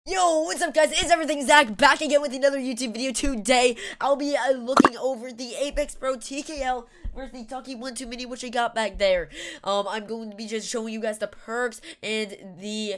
Yo, what's up guys? It's everything Zach back again with another YouTube video. Today, I'll be looking over the Apex Pro TKL versus the Ducky One Mini, which I got back there. I'm going to be just showing you guys the perks and the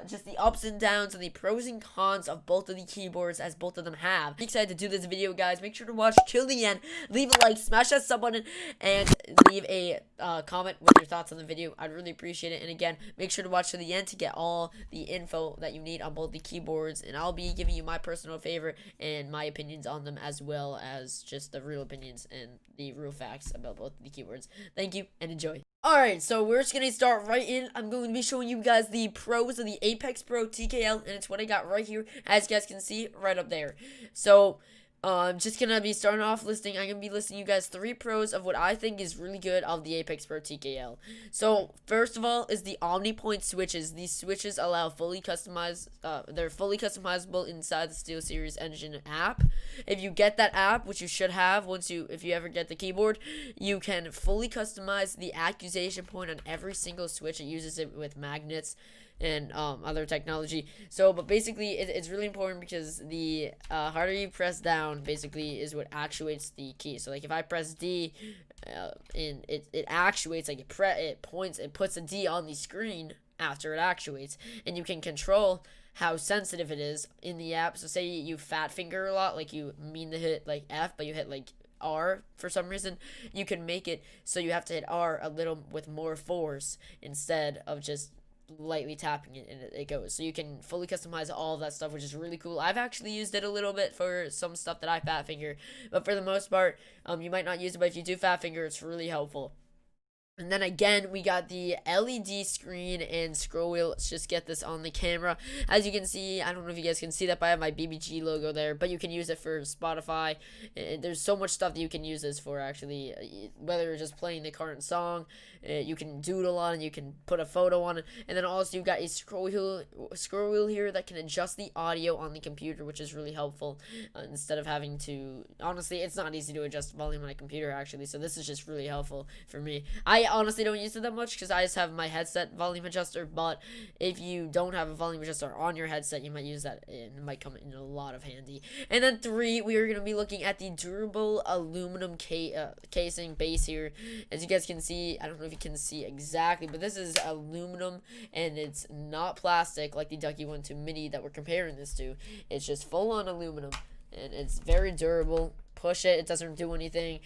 just the ups and downs and the pros and cons of both of the keyboards, as both of them have. I'm excited to do this video, guys. Make sure to watch till the end. Leave a like, smash that sub button, and leave a comment with your thoughts on the video. I'd really appreciate it. And again, make sure to watch to the end to get all the info that you need on both the keyboards, and I'll be giving you my personal favorite and my opinions on them, as well as just the real opinions and the real facts about both the keyboards. Thank you and enjoy. Alright, so we're just gonna start right in. I'm going to be showing you guys the pros of the Apex Pro TKL, and it's what I got right here, as you guys can see right up there. So I'm just gonna be starting off listing. I'm gonna be listing you guys 3 pros of what I think is really good of the Apex Pro TKL. So first of all is the OmniPoint switches. These switches allow fully customized. They're fully customizable inside the SteelSeries Engine app. If you get that app, which you should have if you ever get the keyboard, you can fully customize the accusation point on every single switch. It uses it with magnets and other technology. So but basically it's really important, because the harder you press down basically is what actuates the key. So like if I press D, and it actuates, like it puts a D on the screen after it actuates, and you can control how sensitive it is in the app. So say you fat finger a lot, like you mean to hit like F but you hit like R for some reason, you can make it so you have to hit R a little with more force instead of just lightly tapping it, and it goes. So you can fully customize all of that stuff, which is really cool. I've actually used it a little bit for some stuff that I fat finger, but for the most part, you might not use it, but if you do fat finger, it's really helpful. And then again, we got the LED screen and scroll wheel. Let's just get this on the camera. As you can see, I don't know if you guys can see that, but I have my BBG logo there, but you can use it for Spotify. There's so much stuff that you can use this for, actually. Whether you're just playing the current song, you can doodle on it, you can put a photo on it. And then also you've got a scroll wheel here that can adjust the audio on the computer, which is really helpful. Instead of having to, honestly, it's not easy to adjust volume on a computer, actually. So this is just really helpful for me. I honestly don't use it that much because I just have my headset volume adjuster, but if you don't have a volume adjuster on your headset, you might use that, and it might come in a lot of handy. And then 3, we are going to be looking at the durable aluminum casing base here. As you guys can see, I don't know if you can see exactly, but this is aluminum, and it's not plastic like the Ducky One Mini that we're comparing this to. It's just full on aluminum, and it's very durable. Push it doesn't do anything.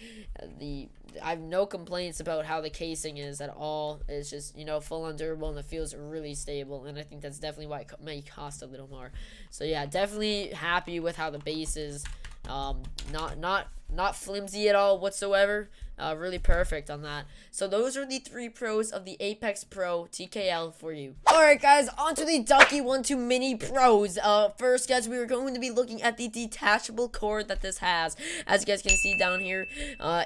I have no complaints about how the casing is at all. It's just, full on durable, and it feels really stable, and I think that's definitely why it may cost a little more. So yeah, definitely happy with how the base is. Not flimsy at all whatsoever. Really perfect on that. So those are the 3 pros of the Apex Pro TKL for you. Alright guys, on to the Ducky One Mini pros. First guys, we are going to be looking at the detachable cord that this has. As you guys can see down here,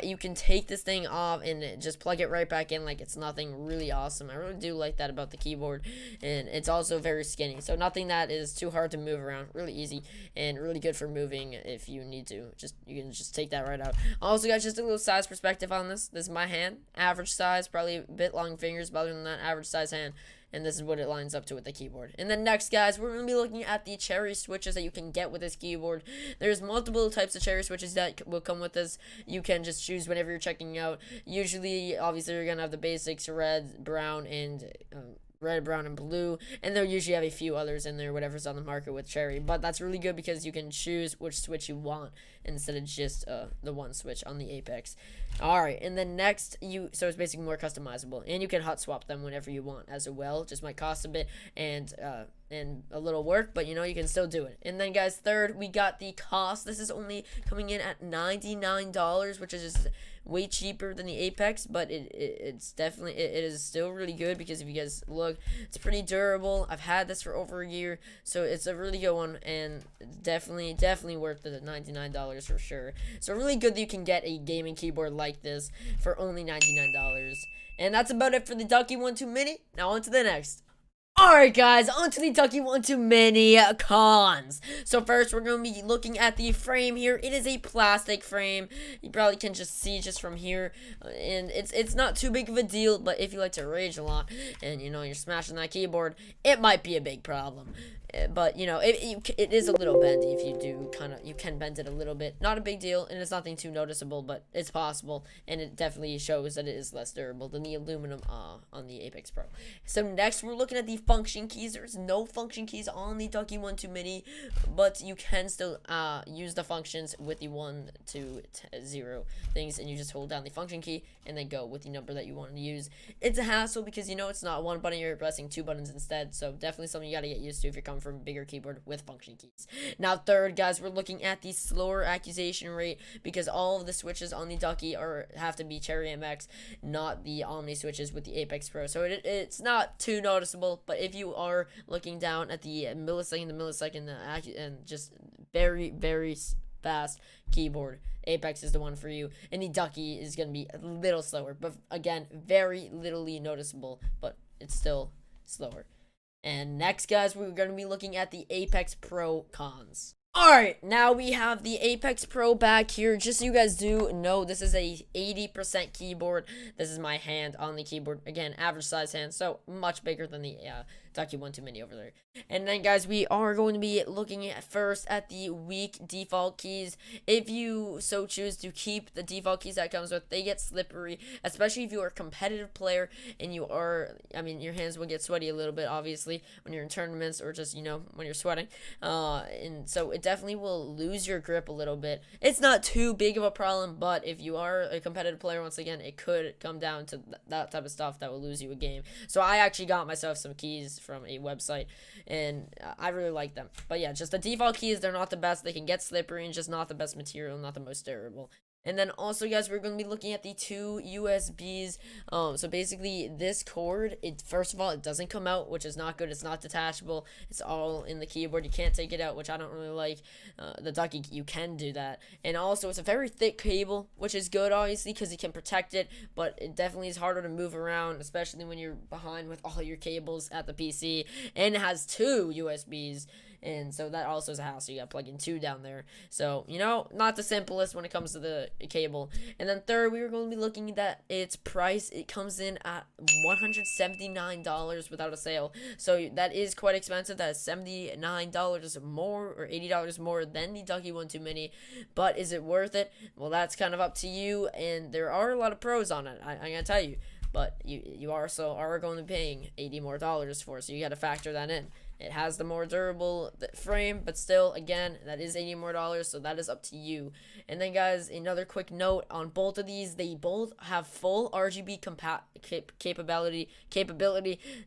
you can take this thing off and just plug it right back in like it's nothing. Really awesome. I really do like that about the keyboard, and it's also very skinny, so nothing that is too hard to move around. Really easy and really good for moving if you need to. You can just take that right out. Also guys, just a little size perspective on this. This is my hand, average size, probably a bit long fingers, but other than that, average size hand. And this is what it lines up to with the keyboard. And then next, guys, we're going to be looking at the cherry switches that you can get with this keyboard. There's multiple types of cherry switches that will come with this. You can just choose whenever you're checking out. Usually, obviously, you're going to have the basics, red, brown, and blue, and they'll usually have a few others in there, whatever's on the market with cherry. But that's really good because you can choose which switch you want instead of just the one switch on the Apex. Alright, and then next, so it's basically more customizable, and you can hot swap them whenever you want as well. Just might cost a bit and a little work, but you can still do it. And then guys, third, we got the cost. This is only coming in at $99, which is just way cheaper than the Apex, but it's definitely, it is still really good, because if you guys look, it's pretty durable. I've had this for over a year, so it's a really good one, and definitely worth the $99 for sure. So really good that you can get a gaming keyboard like this for only $99. And that's about it for the Ducky One Mini. Now on to the next. Alright guys, on to the Ducky One Too Many cons. So first we're going to be looking at the frame here. It is a plastic frame. You probably can just see just from here. And it's not too big of a deal, but if you like to rage a lot and you know you're smashing that keyboard, it might be a big problem. But you know it is a little bendy. If you do you can bend it a little bit. Not a big deal, and it's nothing too noticeable, but it's possible, and it definitely shows that it is less durable than the aluminum on the Apex Pro. So next we're looking at the function keys. There's no function keys on the Ducky One Too Many, but you can still use the functions with the 1 to 0 things, and you just hold down the function key and then go with the number that you want to use. It's a hassle because you know it's not one button, you're pressing 2 buttons instead, so definitely something you got to get used to if you're coming from a bigger keyboard with function keys. Now third guys, we're looking at the slower accusation rate because all of the switches on the Ducky have to be Cherry MX, not the Omni switches with the Apex Pro, so it's not too noticeable. But if you are looking down at the millisecond and just very fast keyboard, Apex is the one for you, and the Ducky is going to be a little slower, but again very littly noticeable, but it's still slower. And next guys, we're going to be looking at the Apex Pro cons. Alright, now we have the Apex Pro back here. Just so you guys do know, this is a 80% keyboard. This is my hand on the keyboard. Again, average size hand, so much bigger than the Ducky One Too Many over there. And then guys, we are going to be looking at first at the weak default keys. If you so choose to keep the default keys that comes with, they get slippery, especially if you are a competitive player and you are, your hands will get sweaty a little bit, obviously, when you're in tournaments or just, when you're sweating. And so it definitely will lose your grip a little bit. It's not too big of a problem, but if you are a competitive player, once again, it could come down to that type of stuff that will lose you a game. So I actually got myself some keys from a website, and I really like them. But yeah, just the default keys, they're not the best. They can get slippery and just not the best material, not the most durable. And then also guys, we're going to be looking at the 2 USBs. So basically this cord, first of all, it doesn't come out, which is not good. It's not detachable. It's all in the keyboard. You can't take it out, which I don't really like. The Ducky, you can do that. And also it's a very thick cable, which is good obviously because it can protect it, but it definitely is harder to move around, especially when you're behind with all your cables at the PC. And it has 2 USBs. And so that also is a hassle. You got to plug in 2 down there. So, not the simplest when it comes to the cable. And then third, we were going to be looking at its price. It comes in at $179 without a sale. So that is quite expensive. That is $79 more or $80 more than the Ducky One Too Many. But is it worth it? Well, that's kind of up to you. And there are a lot of pros on it, I'm going to tell you. But you also are going to be paying $80 more for it. So you got to factor that in. It has the more durable frame, but still, again, that is $80 more, so that is up to you. And then, guys, another quick note on both of these: they both have full RGB capability,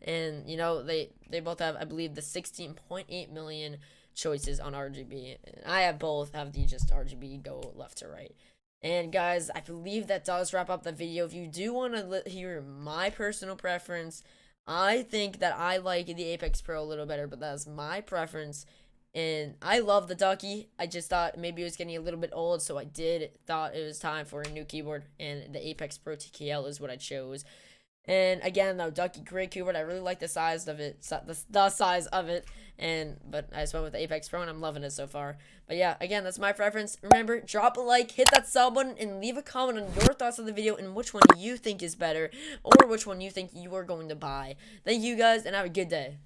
and they both have, I believe, the 16.8 million choices on RGB. I have both have the just RGB go left to right. And guys, I believe that does wrap up the video. If you do want to hear my personal preference, I think that I like the Apex Pro a little better, but that's my preference. And I love the Ducky. I just thought maybe it was getting a little bit old, so I thought it was time for a new keyboard, and the Apex Pro TKL is what I chose. And again, though, Ducky, great keyboard. I really like the size of it, the size of it. But I just went with the Apex Pro, and I'm loving it so far. But yeah, again, that's my preference. Remember, drop a like, hit that sub button, and leave a comment on your thoughts on the video and which one you think is better, or which one you think you are going to buy. Thank you guys, and have a good day.